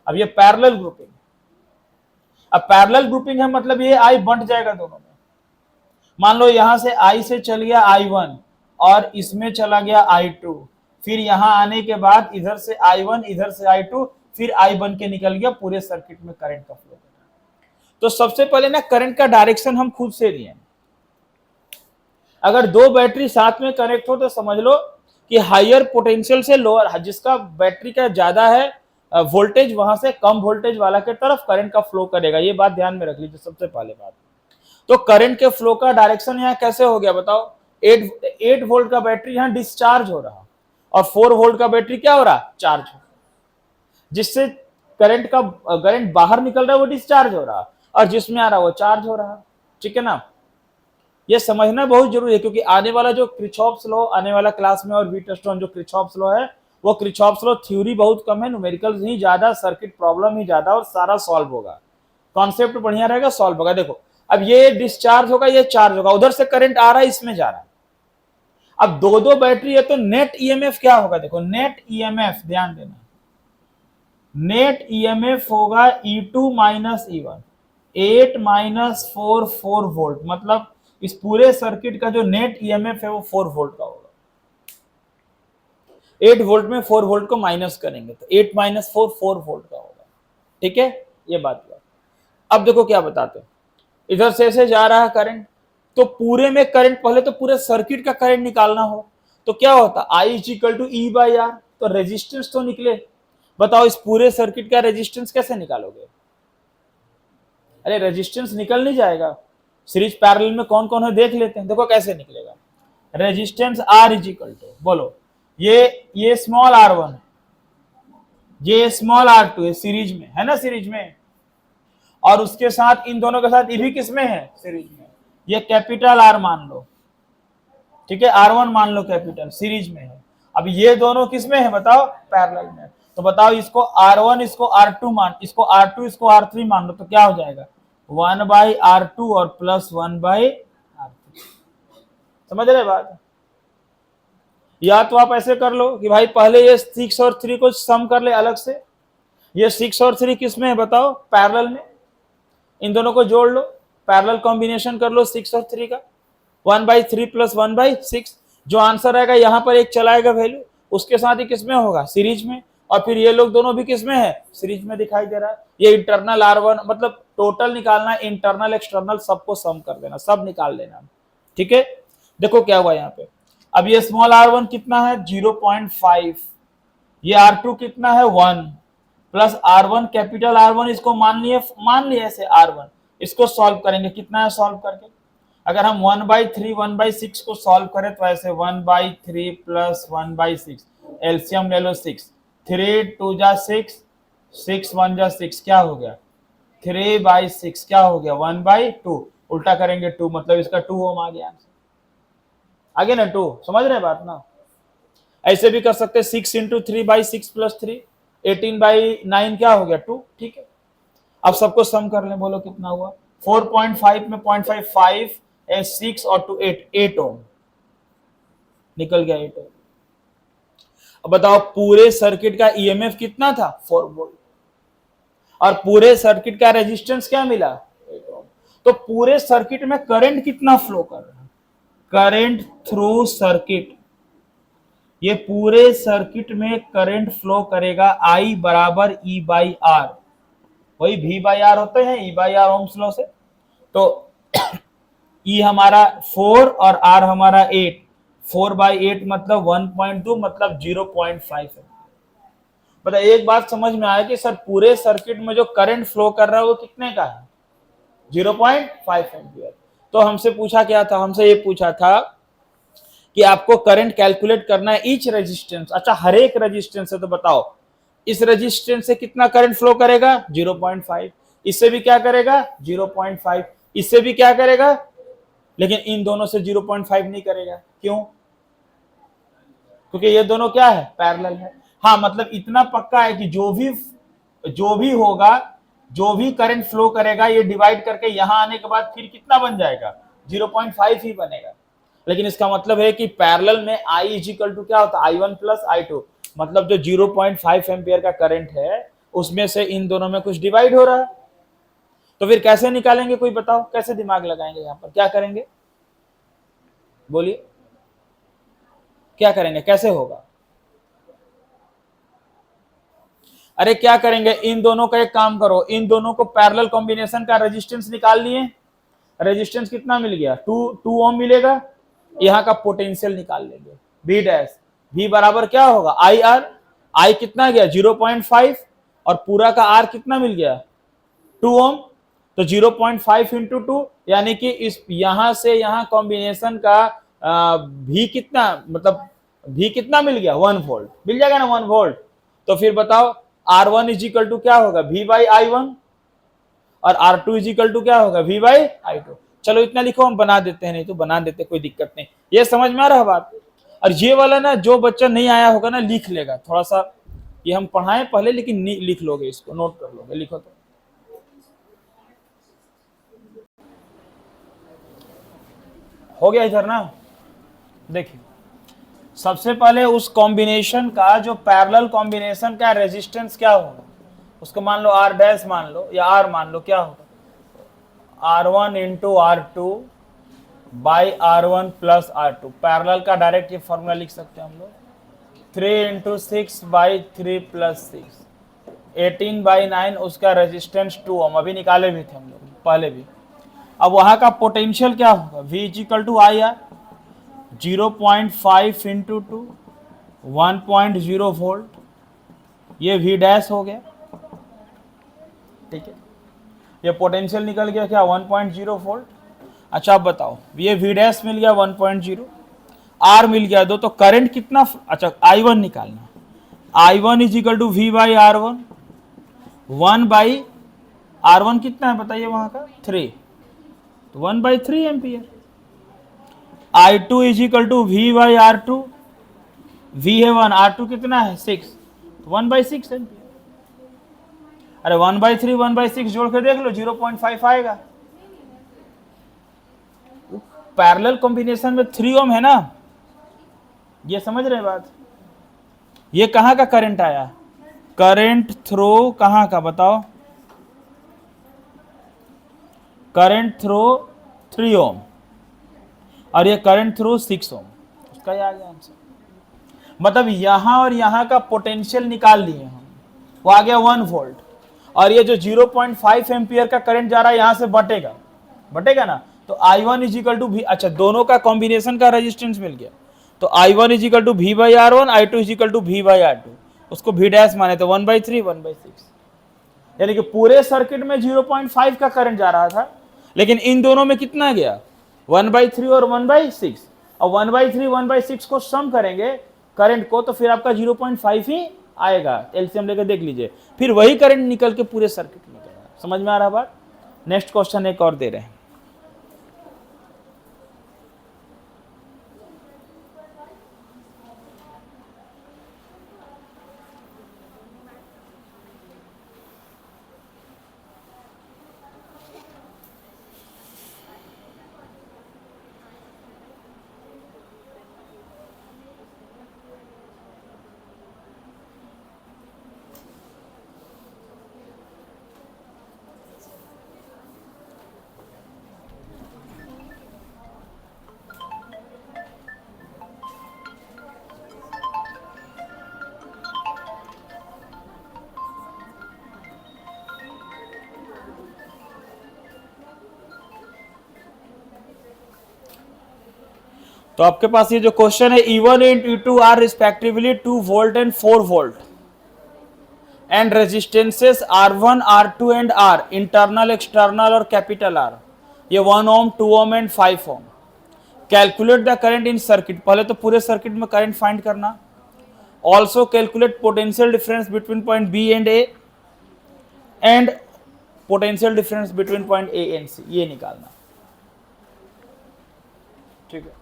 अब ये पैरेलल ग्रुपिंग, अब पैरेलल ग्रुपिंग है मतलब ये आई बंट जाएगा दोनों में। मान लो यहां से आई से चल गया I1 और इसमें चला गया I2, फिर यहां आने के बाद इधर से I1 इधर से I2, फिर आई बन के निकल गया, पूरे सर्किट में करंट का फ्लो। तो सबसे पहले ना करंट का डायरेक्शन हम खुद से लिए। अगर दो बैटरी साथ में कनेक्ट हो तो समझ लो कि हायर पोटेंशियल से लोअर, जिसका बैटरी का ज्यादा है वोल्टेज, वहां से कम वोल्टेज वाला के तरफ करंट का फ्लो करेगा। ये बात ध्यान में रख लीजिए सबसे पहले बात। तो करंट के फ्लो का डायरेक्शन यहाँ कैसे हो गया बताओ? 8 वोल्ट का बैटरी यहाँ डिस्चार्ज हो रहा और 4 वोल्ट का बैटरी क्या हो रहा? चार्ज हो, जिससे करंट बाहर निकल रहा है वो डिस्चार्ज हो रहा और जिसमें आ रहा वो चार्ज हो रहा। ठीक है ना? ये समझना बहुत जरूरी है, क्योंकि आने वाला जो क्रिचॉफ्स लॉ आने वाला क्लास में और व्हीटस्टोन जो क्रिचॉफ्स लॉ है, वो क्रिचॉफ्स लॉ थ्योरी बहुत कम है, न्यूमेरिकल्स ही ज्यादा, सर्किट प्रॉब्लम ही ज्यादा, और सारा सॉल्व होगा, कॉन्सेप्ट बढ़िया रहेगा, सॉल्व होगा। देखो अब ये डिस्चार्ज होगा, ये चार्ज होगा, उधर से करंट आ रहा है, इसमें जा रहा है। अब दो दो बैटरी है तो नेट ईएमएफ क्या होगा? देखो नेट ईएमएफ, ध्यान देना, नेट ईएमएफ होगा E2 minus E1, 8 minus 4 4 volt, मतलब इस पूरे सर्किट का जो नेट ईएमएफ है वो 4 वोल्ट का होगा। 8 वोल्ट में 4 वोल्ट को माइनस करेंगे तो 8 माइनस 4 4 वोल्ट का होगा। ठीक है, ये बात हुआ। अब देखो क्या बताते हैं, इधर से ऐसे जा रहा है करंट, तो पूरे में करंट, पहले तो पूरे सर्किट का करंट निकालना हो तो क्या होता? I is equal to E by R, तो रेजिस्टेंस तो निकले। बताओ इस पूरे सर्किट का रेजिस्टेंस कैसे निकालोगे? अरे रेजिस्टेंस निकल नहीं जाएगा। सीरीज पैरेलल में कौन कौन है देख लेते हैं, देखो कैसे निकलेगा। Resistance R is equal to, बोलो, ये स्मॉल R1 है, ये स्मॉल R2 है, सीरीज में है ना, सीरीज में, और उसके साथ इन दोनों के साथ ये भी किसमें है? सीरीज में। ये कैपिटल R मान लो, ठीक है, R1 मान लो कैपिटल, सीरीज में है। अब ये दोनों किसमें है बताओ? पैरेलल में। तो बताओ इसको R1 इसको R2 मान, इसको R2 इसको R3 मान लो, तो क्या हो जाएगा? 1/R2 और प्लस 1/R3। समझ रहे बात? या तो आप ऐसे कर लो कि भाई पहले ये 6 और 3 को सम कर ले अलग से। ये 6 और 3 किसमें है बताओ? पैरेलल में। इन दोनों को जोड़ लो, पैरेलल कॉम्बिनेशन कर लो 6 और 3 का, 1/3 प्लस 1/6। जो आंसर आएगा यहाँ पर एक चलाएगा वैल्यू, उसके साथ ही किसमें होगा? सीरीज में। और फिर ये लोग दोनों भी किसमें है? सीरीज में दिखाई दे रहा है। ये इंटरनल R1, मतलब टोटल निकालना है, इंटरनल एक्सटर्नल सबको सम कर देना, सब निकाल लेना। ठीक है, देखो क्या हुआ यहाँ पे। अब ये स्मॉल R1 कितना है? 0.5, ये R2 कितना है? 1, प्लस R1 कैपिटल R1, इसको मान लिए ऐसे R1, इसको सॉल्व करेंगे, कितना है सॉल्व करके? अगर हम 1/3 1/6 को सॉल्व करें तो ऐसे 1/3 प्लस 1/6, एलसीएम ले लो 6, 3 2 जा 6, 6 1 जा 6, क्या हो गया? 3/6, क्या हो गया? 1/2, उल्टा करेंगे 2, मतलब इसका 2 ओम आ गया आंसर। आगे ना 2, समझ रहे बात ना? ऐसे भी कर सकते 6 इंटू 3/6 प्लस 3, 18/9, क्या हो गया? 2। ठीक है, अब सबको सम कर लें, बोलो कितना हुआ? 4.5 में 0.55 6 और 2 8 ओम निकल गया, 8 ओम। अब बताओ पूरे सर्किट का ईएमएफ कितना था? 4 वोल्ट, और पूरे सर्किट का रेजिस्टेंस क्या मिला? 8 ओम। तो पूरे सर्किट में करंट कितना फ्लो कर रहा है? करंट थ्रू सर्किट, ये पूरे सर्किट में करंट फ्लो करेगा I बराबर E बाई आर, वही V बाई आर होते हैं, E by R ohm's law से। तो E हमारा 4 और R हमारा 8, 4/8 मतलब 1.2, मतलब 0.5 है। मतलब एक बात समझ में आया कि सर पूरे सर्किट में जो करंट फ्लो कर रहा है वो कितने का है? 0.5 एम्पियर। तो हमसे पूछा क्या था? हमसे ये पूछा था कि आपको करंट कैलकुलेट करना है ईच रेजिस्टेंस। अच्छा, हर एक रेजिस्टेंस है, तो बताओ इस रेजिस्टेंस से कितना करंट फ्लो करेगा 0.5, इससे भी क्या करेगा 0.5, इससे भी क्या करेगा, लेकिन इन दोनों से 0.5 नहीं करेगा। क्यों? क्योंकि ये दोनों क्या है, पैरेलल है। हाँ, मतलब इतना पक्का है कि जो भी होगा, जो भी करंट फ्लो करेगा, ये डिवाइड करके यहां आने के बाद फिर कितना बन जाएगा 0.5 ही बनेगा। लेकिन इसका मतलब है कि पैरेलल में I इज इक्वल टू क्या होता है, I1 प्लस I2, मतलब जो 0.5 एम्पियर का करंट है उसमें से इन दोनों में कुछ डिवाइड हो रहा है। तो फिर कैसे निकालेंगे, कोई बताओ, कैसे दिमाग लगाएंगे, यहां पर क्या करेंगे, बोलिए क्या करेंगे, कैसे होगा? अरे क्या करेंगे, इन दोनों का एक काम करो, इन दोनों को पैरेलल कॉम्बिनेशन का रेजिस्टेंस निकाल लिए। रेजिस्टेंस कितना मिल गया, 2 ओम मिलेगा। यहां का पोटेंशियल निकाल लेंगे, V डैश, V बराबर क्या होगा IR। I कितना गया 0.5 और पूरा का R कितना मिल गया 2 ओम। तो 0.5 इंटू 2, यानी कि इस यहां से यहां कॉम्बिनेशन का V कितना, मतलब V कितना मिल गया 1 वोल्ट मिल जाएगा ना, 1 वोल्ट। तो फिर बताओ R1 इज इक्वल टू क्या होगा V बाई I1 और R2 इज इक्वल टू क्या होगा V बाई I2। चलो इतना लिखो, हम बना देते हैं, नहीं तो बना देते, कोई दिक्कत नहीं। ये समझ में आ रहा है बात? और ये वाला ना, जो बच्चा नहीं आया होगा ना, लिख लेगा थोड़ा सा, ये हम पढ़ाएं पहले, लेकिन लिख लोगे, इसको नोट कर लोगे, लिखो तो। हो गया इधर ना? देखिए, सबसे पहले उस कॉम्बिनेशन का, जो पैरेलल कॉम्बिनेशन का रेजिस्टेंस क्या होगा, उसको मान लो R डैश मान लो या R मान लो, क्या होगा R1 into R2 by R1 plus R2। Parallel का डायरेक्ट ये फॉर्मूला लिख सकते हैं हम लोग, 3 इंटू 6 बाई 3 प्लस 6, 18 बाई 9, उसका रेजिस्टेंस 2 ओम, अभी निकाले भी थे हम लोग पहले भी। अब वहां का पोटेंशियल क्या होगा, V equal to IR, 0.5 into 2, 1.0 volt, ये V डैश हो गया, ठीक है। ये पोटेंशियल निकल गया क्या 1.0 वोल्ट। अच्छा अब बताओ, ये V डैश मिल गया 1.0, R मिल गया 2, तो करंट कितना, अच्छा I1 निकालना, I1 is equal to V by R1, 1 by R1 कितना है बताइए वहां का 3, तो 1/3 ampere. I2 is equal to V by R2, V है 1, R2 कितना है 6, 1/6 एम्पियर। अरे 1/3 1/6 जोड़ के देख लो 0.5 आएगा। पैरेलल कॉम्बिनेशन में 3 ओम है ना, ये समझ रहे बात। ये कहां का करंट आया, करंट थ्रो कहां का बताओ, करंट थ्रो 3 ओम और ये करंट थ्रू 6 ओम, उसका ही आ गया आंसर। मतलब यहां और यहां का पोटेंशियल निकाल लिए हम, वो आ गया 1 वोल्ट, और ये जो 0.5 एम्पियर का करंट जा रहा है यहां से बटेगा ना, तो I1 is equal to V, अच्छा दोनों का कॉम्बिनेशन का रेजिस्टेंस मिल गया, तो I1 is equal to V by R1, I2 is equal to V by R2, उसको V डैश माने तो 1/3 1/6, यानी कि पूरे सर्किट में 0.5 का करंट जा रहा था, लेकिन इन दोनों में कितना गया 1/3 और 1/6, और 1/3 1/6 को सम करेंगे करंट को, तो फिर आपका 0.5 ही आएगा। एलसीएम लेकर देख लीजिए, फिर वही करंट निकल के पूरे सर्किट में निकलेगा। समझ में आ रहा बात? नेक्स्ट क्वेश्चन एक और दे रहे हैं। तो आपके पास ये जो क्वेश्चन है, E1 and E2 are respectively 2 volt and 4 volt and resistances R1 R2 and R, internal external और कैपिटल R, ये 1 ohm 2 ohm and 5 ohm. Calculate the current in circuit, पहले तो पूरे सर्किट में करंट फाइंड करना। Also calculate potential difference between point B and A and potential difference between point A and C, ये निकालना। ठीक है,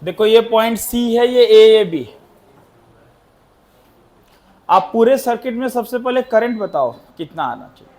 देखो ये पॉइंट सी है, ये बी। आप पूरे सर्किट में सबसे पहले करंट बताओ कितना आना चाहिए।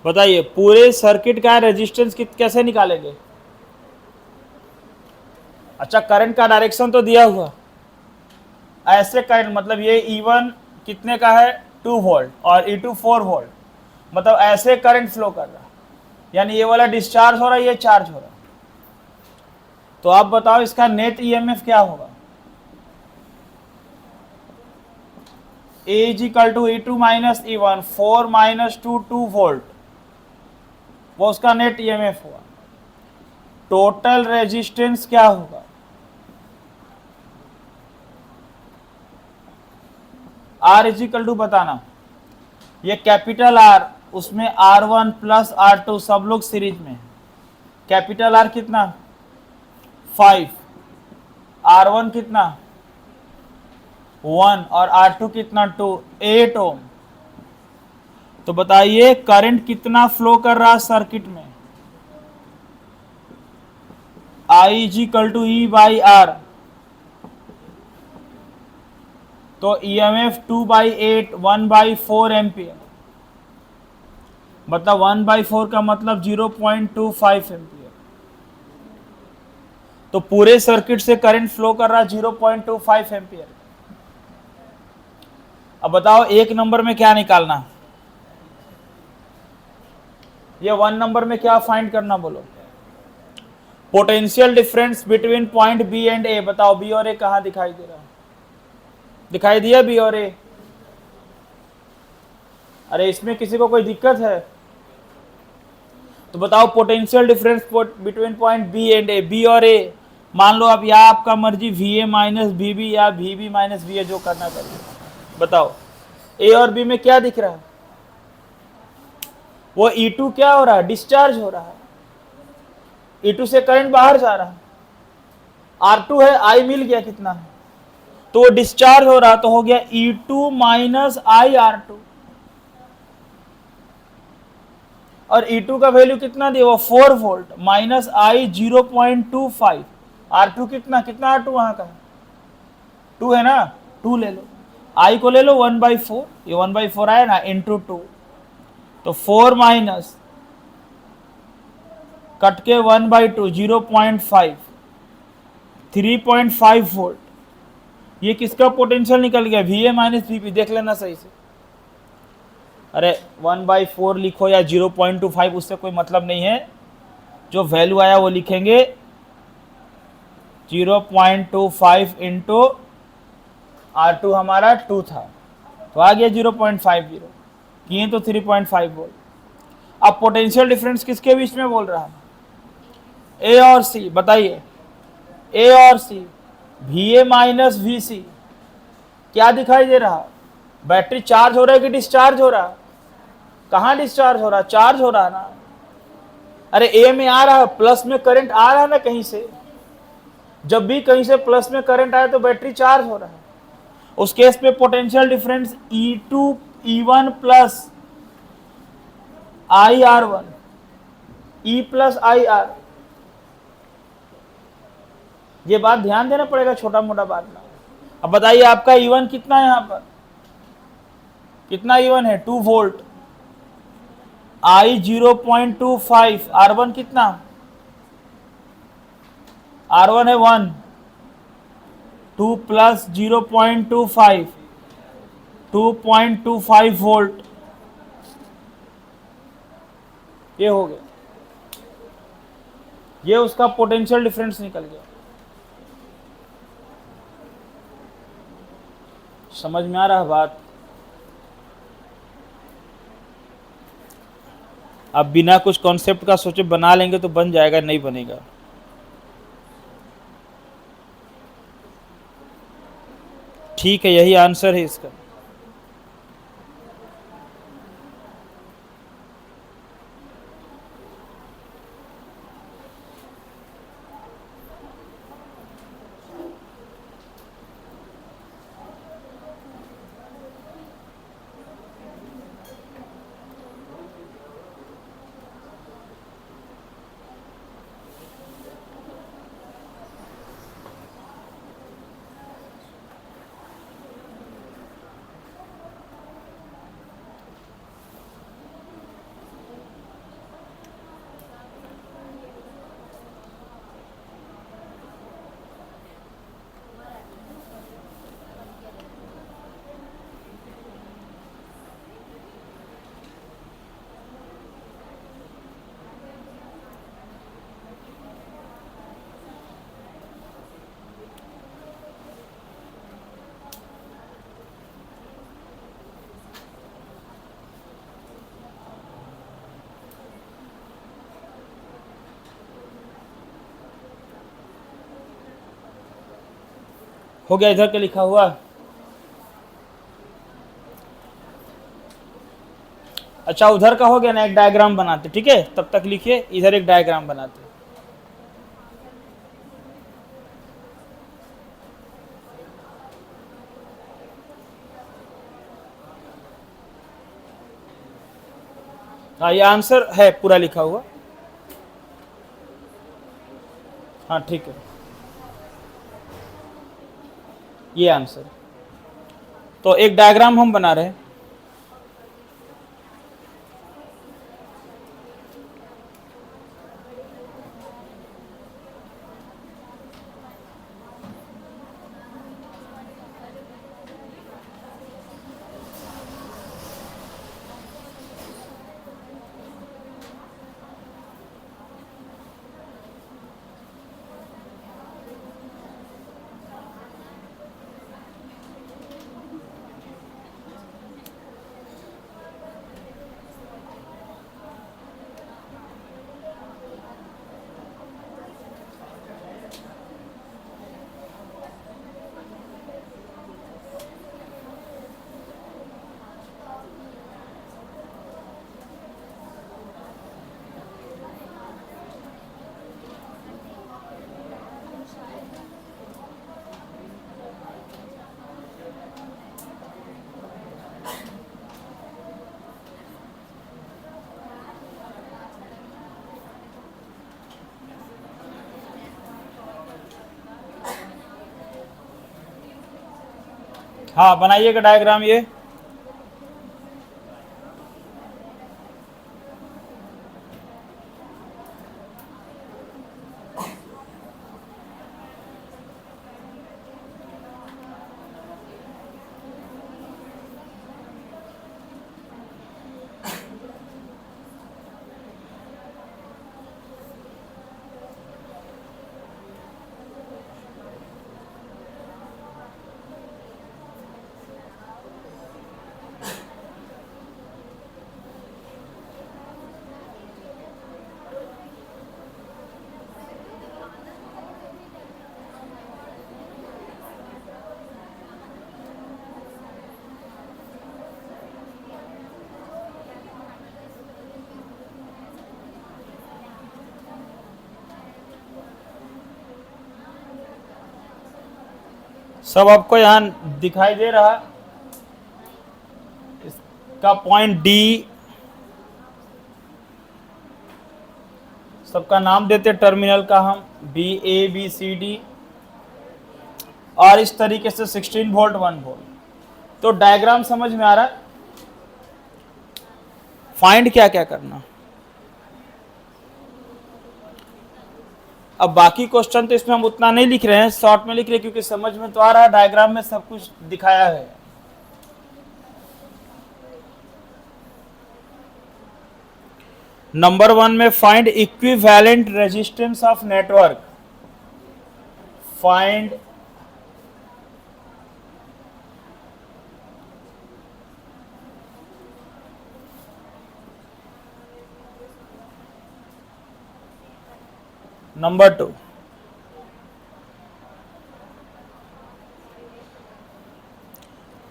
बताइए पूरे सर्किट का रेजिस्टेंस कैसे निकालेंगे। अच्छा, करंट का डायरेक्शन तो दिया हुआ, ऐसे करंट मतलब ये E1 कितने का है 2 वोल्ट और E2 4 वोल्ट, मतलब ऐसे करंट फ्लो कर रहा है, यानी ये वाला डिस्चार्ज हो रहा है, ये चार्ज हो रहा है। तो आप बताओ इसका नेट ईएमएफ क्या होगा। A is equal to E2 minus E1, 4 minus 2 volt, वो उसका नेट ईएमएफ हुआ। टोटल रेजिस्टेंस क्या होगा, R इज इक्वल टू बताना, ये कैपिटल R, उसमें R1 प्लस R2 सब लोग सीरीज में। कैपिटल R कितना 5, R1 कितना 1 और R2 कितना 2, 8 ओम। तो बताइए करंट कितना फ्लो कर रहा है सर्किट में। I is equal to E by R, तो EMF 2/8 1/4 एम्पियर, मतलब 1/4 का मतलब 0.25 एम्पियर। तो पूरे सर्किट से करंट फ्लो कर रहा 0.25 एम्पियर। अब बताओ एक नंबर में क्या निकालना, ये 1 नंबर में क्या फाइंड करना बोलो। Potential difference between point B and A, बताओ बी और ए कहां दिखाई दे रहा है, दिखाई दिया बी और ए। अरे इसमें किसी को कोई दिक्कत है तो बताओ potential difference between point B and A, B और ए। मान लो अब या आपका मर्जी VA माइनस VB या VB माइनस VA, जो करना चाहिए। बताओ ए और बी में क्या दिख रहा है, वो E2 क्या हो रहा है, डिस्चार्ज हो रहा है, E2 से करंट बाहर जा रहा है। R2 है, I मिल गया कितना है, तो वो डिस्चार्ज हो रहा, तो हो गया E2 माइनस IR2, और E2 का वैल्यू कितना दिया, वो 4 वोल्ट माइनस I 0.25, R2 कितना कितना R2 वहां का 2 है ना, 2 ले लो, I को ले लो 1/4, ये 1/4 आया ना, इंटू 2, तो 4 माइनस कट के 1/2 0.5, 3.5 वोल्ट। ये किसका पोटेंशियल निकल गया, VA माइनस VB, देख लेना सही से। अरे 1/4 लिखो या 0.25, उससे कोई मतलब नहीं है, जो वैल्यू आया वो लिखेंगे। 0.25 इंटू R2 हमारा 2 था, तो आ गया 0.50, किए तो 3.5 वोल्ट। अब पोटेंशियल डिफरेंस किसके बीच में बोल रहा है, ए और सी। बताइए ए और सी, VA माइनस VC, क्या दिखाई दे रहा, बैटरी चार्ज हो रहा है कि डिस्चार्ज हो रहा है, कहां डिस्चार्ज हो रहा है, चार्ज हो रहा है ना। अरे ए में आ रहा है, प्लस में करंट आ रहा है ना कहीं से, जब भी कहीं से प्लस में करंट आया तो बैटरी चार्ज हो रहा है। उस केस में potential difference E2 E1 plus I R one E plus I R. ये बात ध्यान देना पड़ेगा, छोटा मोटा बात ना। अब बताइए आपका E1 कितना है, यहां पर कितना E1 है, 2 वोल्ट। I 0.25, R1 कितना, R1 है 1, 2 प्लस 0.25, 2.25 वोल्ट। ये हो गया, ये उसका पोटेंशियल डिफरेंस निकल गया। समझ में आ रहा है बात? अब बिना कुछ कॉन्सेप्ट का सोचे बना लेंगे तो बन जाएगा, नहीं बनेगा। ठीक है, यही आंसर है इसका। हो गया इधर के लिखा हुआ। अच्छा उधर का हो गया ना, एक डायग्राम बनाते, ठीक है, तब तक लिखिए, इधर एक डायग्राम बनाते। हाँ ये आंसर है पूरा लिखा हुआ। हाँ ठीक है, ये आंसर। तो एक डायग्राम हम बना रहे हैं। हाँ बनाइएगा डायग्राम ये। सब आपको यहाँ दिखाई दे रहा है। इसका पॉइंट डी सबका नाम देते टर्मिनल का हम BA BCD, और इस तरीके से 16 वोल्ट 1 वोल्ट। तो डायग्राम समझ में आ रहा है? फाइंड क्या क्या करना। अब बाकी क्वेश्चन तो इसमें हम उतना नहीं लिख रहे हैं, शॉर्ट में लिख रहे हैं, क्योंकि समझ में तो आ रहा है, डायग्राम में सब कुछ दिखाया है। नंबर 1 में find equivalent resistance of network. Find number 2,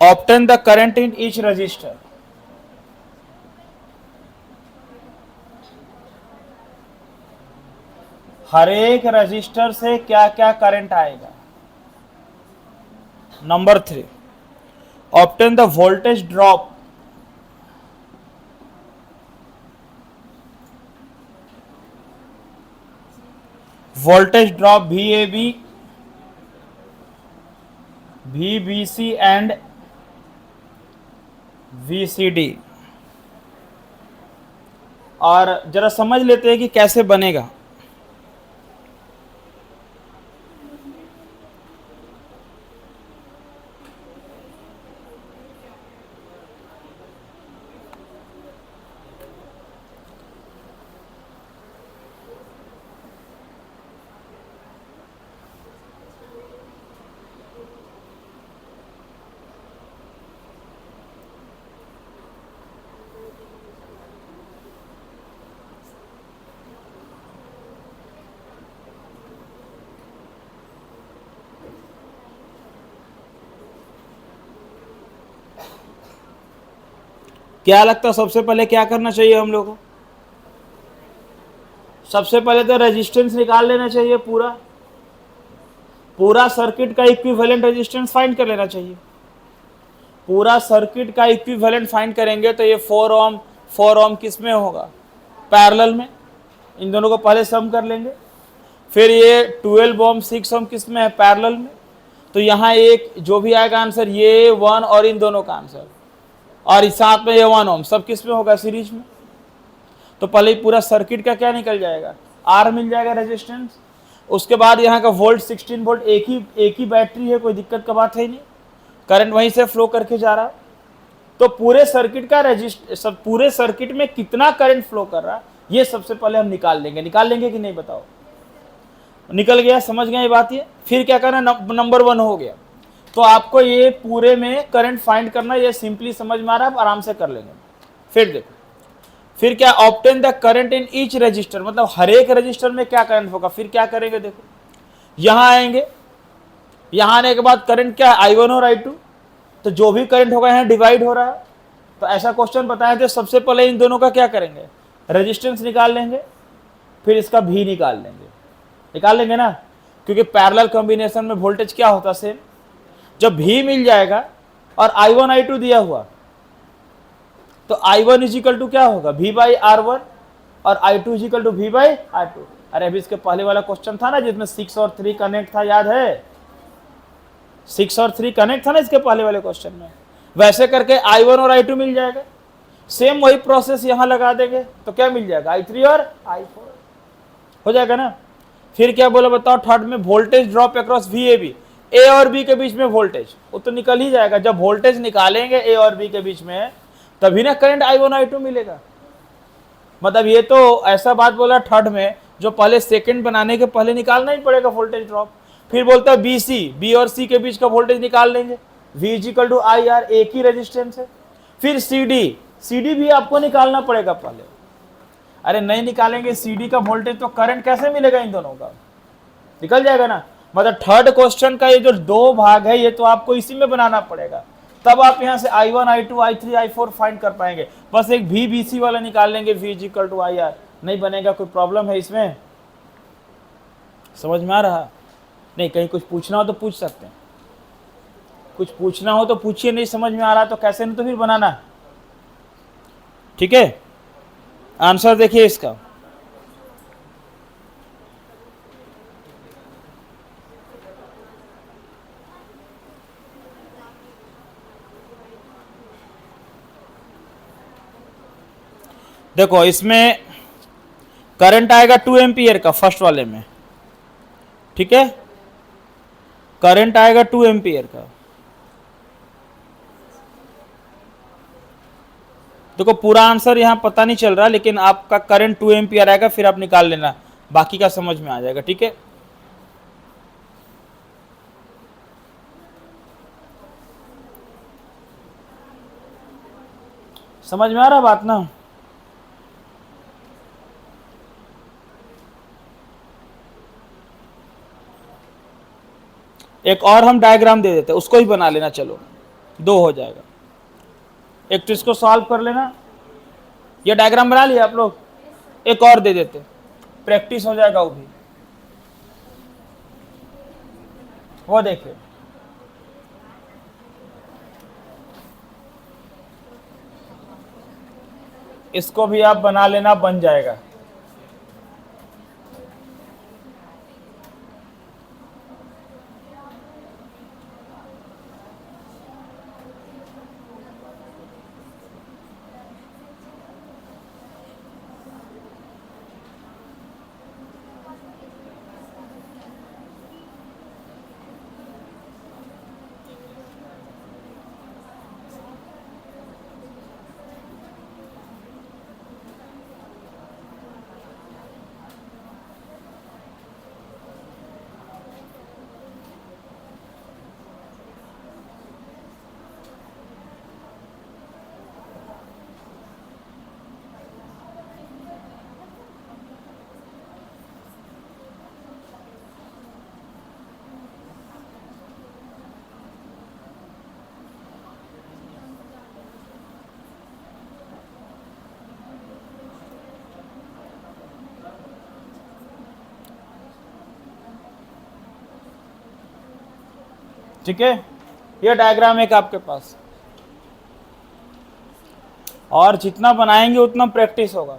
obtain the current in each resistor। हर एक रजिस्टर से क्या क्या करंट आएगा। Number 3, obtain the voltage drop VAB, VBC and VCD। और जरा समझ लेते हैं कि कैसे बनेगा। क्या लगता है सबसे पहले क्या करना चाहिए हम लोगों को? सबसे पहले तो रेजिस्टेंस निकाल लेना चाहिए, पूरा सर्किट का इक्विवेलेंट रेजिस्टेंस फाइंड कर लेना चाहिए। पूरा सर्किट का इक्विवेलेंट फाइंड करेंगे तो ये 4 ओम किस में होगा? पैरेलल में। इन दोनों को पहले सम कर लेंगे। फिर ये 12 ओम 6 ओम किस में है? पैरेलल में। तो यहाँ एक जो भी आएगा आंसर ये 1 और इन दोनों का आंसर, और इस साथ में ये 1 ओम, सब किस में होगा? सीरीज में। तो पहले पूरा सर्किट का क्या निकल जाएगा? आर मिल जाएगा रेजिस्टेंस। उसके बाद यहाँ का वोल्ट 16 वोल्ट, एक ही बैटरी है, कोई दिक्कत का बात है ही नहीं, करंट वहीं से फ्लो करके जा रहा। तो पूरे सर्किट का पूरे सर्किट में कितना करंट फ्लो कर रहा है ये सबसे पहले हम निकाल लेंगे कि नहीं बताओ? निकल गया, समझ गए ये बात? ये फिर क्या करना? नंबर 1 हो गया। तो आपको ये पूरे में करंट फाइंड करना, ये सिंपली समझ में आ रहा है, आप आराम से कर लेंगे। फिर देखो, फिर क्या? Obtain the current in each resistor, मतलब हर एक रजिस्टर में क्या करंट होगा। फिर क्या करेंगे? देखो यहां आएंगे, यहां आने के बाद करंट क्या है? I1 और I2। तो जो भी करंट होगा यहाँ डिवाइड हो रहा है। तो ऐसा क्वेश्चन बताया थे, सबसे पहले इन दोनों का क्या करेंगे? रेजिस्टेंस निकाल लेंगे, फिर इसका भी निकाल लेंगे ना, क्योंकि पैरेलल कॉम्बिनेशन में वोल्टेज क्या होता है? सेम। जब भी मिल जाएगा और I1 I2 दिया हुआ, तो I1 इजिकल टू क्या होगा? V/R1 और I2 इजिकल टू V/R2। अरे अभी इसके पहले वाला क्वेश्चन था ना जिसमें 6 और 3 कनेक्ट था, याद है? 6 और 3 कनेक्ट था ना इसके पहले वाले क्वेश्चन में। वैसे करके I1 और I2 मिल जाएगा। सेम वही प्रोसेस यहां लगा देंगे तो क्या मिल जाएगा? I3 और I4 हो जाएगा ना। फिर क्या बोला बताओ? थर्ड में वोल्टेज ड्रॉप अक्रॉस VAB, ए और बी के बीच में वोल्टेज, वो तो निकल ही जाएगा। जब वोल्टेज निकालेंगे ए और बी के बीच में तभी ना करंट I1 I2 मिलेगा। मतलब ये तो ऐसा बात बोला थर्ड में, जो पहले सेकंड बनाने के पहले निकालना ही पड़ेगा वोल्टेज ड्रॉप। फिर बोलता है बी और सी के बीच का वोल्टेज निकाल लेंगे, V इजिकल टू IR, एक ही रेजिस्टेंस है। फिर CD भी आपको निकालना पड़ेगा पहले। अरे नहीं निकालेंगे CD का वोल्टेज तो करंट कैसे मिलेगा? इन दोनों का निकल जाएगा ना। मतलब थर्ड क्वेश्चन का ये जो 2 भाग है ये तो आपको इसी में बनाना पड़ेगा, तब आप यहां से I1 I2 I3 I4 find कर पाएंगे। बस एक VBC वाला निकाल लेंगे, V इजिकल टू IR, नहीं बनेगा। कोई प्रॉब्लम है इसमें? समझ में आ रहा? नहीं, कहीं कुछ पूछना हो तो पूछ सकते हैं, कुछ पूछना हो तो पूछिए। नहीं समझ में आ रहा तो कैसे, नहीं तो फिर बनाना। ठीक है, आंसर देखिए इसका। देखो इसमें करंट आएगा 2 एम्पियर का फर्स्ट वाले में, ठीक है, करंट आएगा 2 एम्पियर का। देखो पूरा आंसर यहां पता नहीं चल रहा, लेकिन आपका करंट 2 एम्पियर आएगा, फिर आप निकाल लेना, बाकी का समझ में आ जाएगा, ठीक है। समझ में आ रहा बात ना? एक और हम डायग्राम दे देते हैं, उसको ही बना लेना, चलो 2 हो जाएगा। एक तो इसको सॉल्व कर लेना, ये डायग्राम बना लिया आप लोग, एक और दे देते, प्रैक्टिस हो जाएगा वो भी। वो देखिए, इसको भी आप बना लेना, बन जाएगा। ठीक है, ये डायग्राम एक आपके पास, और जितना बनाएंगे उतना प्रैक्टिस होगा।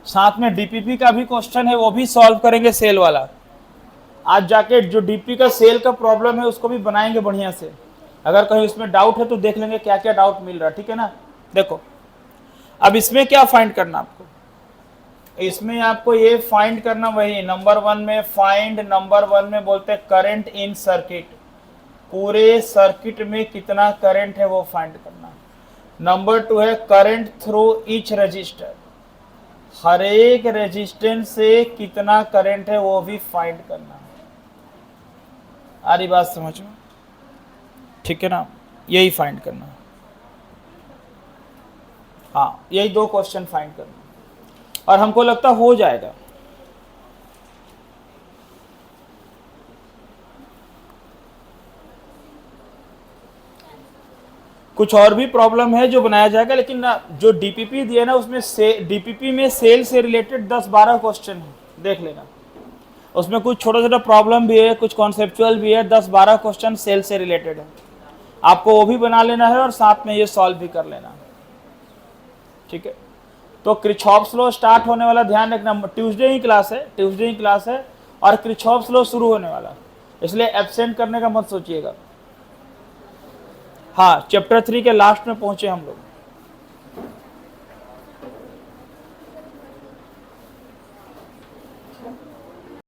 साथ में डीपीपी का भी क्वेश्चन है, वो भी सॉल्व करेंगे, सेल वाला। आज जाके जो डीपी का सेल का प्रॉब्लम है उसको भी बनाएंगे बढ़िया से। अगर कहीं उसमें डाउट है तो देख लेंगे क्या क्या डाउट मिल रहा है, ठीक है ना। देखो अब इसमें क्या फाइंड करना आपको, इसमें आपको ये फाइंड करना, वही नंबर 1 में फाइंड, नंबर 1 में बोलते हैं करंट इन सर्किट, पूरे सर्किट में कितना करंट है वो फाइंड करना। नंबर 2 है करंट थ्रू ईच रजिस्टर, हर एक रेजिस्टेंस से कितना करंट है वो भी फाइंड करना है। आ रही बात समझ में, ठीक है ना, यही फाइंड करना। हाँ, यही 2 क्वेश्चन फाइंड करना, और हमको लगता हो जाएगा। कुछ और भी प्रॉब्लम है जो बनाया जाएगा, लेकिन ना जो डीपीपी दिया ना उसमें डीपीपी में सेल से रिलेटेड 10-12 क्वेश्चन है, देख लेना। उसमें कुछ छोटा छोटा प्रॉब्लम भी है, कुछ कॉन्सेप्चुअल भी है, 10-12 क्वेश्चन सेल से रिलेटेड है, आपको वो भी बना लेना है और साथ में ये सॉल्व भी कर लेना, ठीक है। तो किरचॉफ्स लॉ स्टार्ट होने वाला, ध्यान रखना, ट्यूसडे ही क्लास है, ट्यूसडे ही क्लास है, और किरचॉफ्स लॉ शुरू होने वाला, इसलिए एब्सेंट करने का मत सोचिएगा। हाँ, चैप्टर 3 के लास्ट में पहुंचे हम लोग।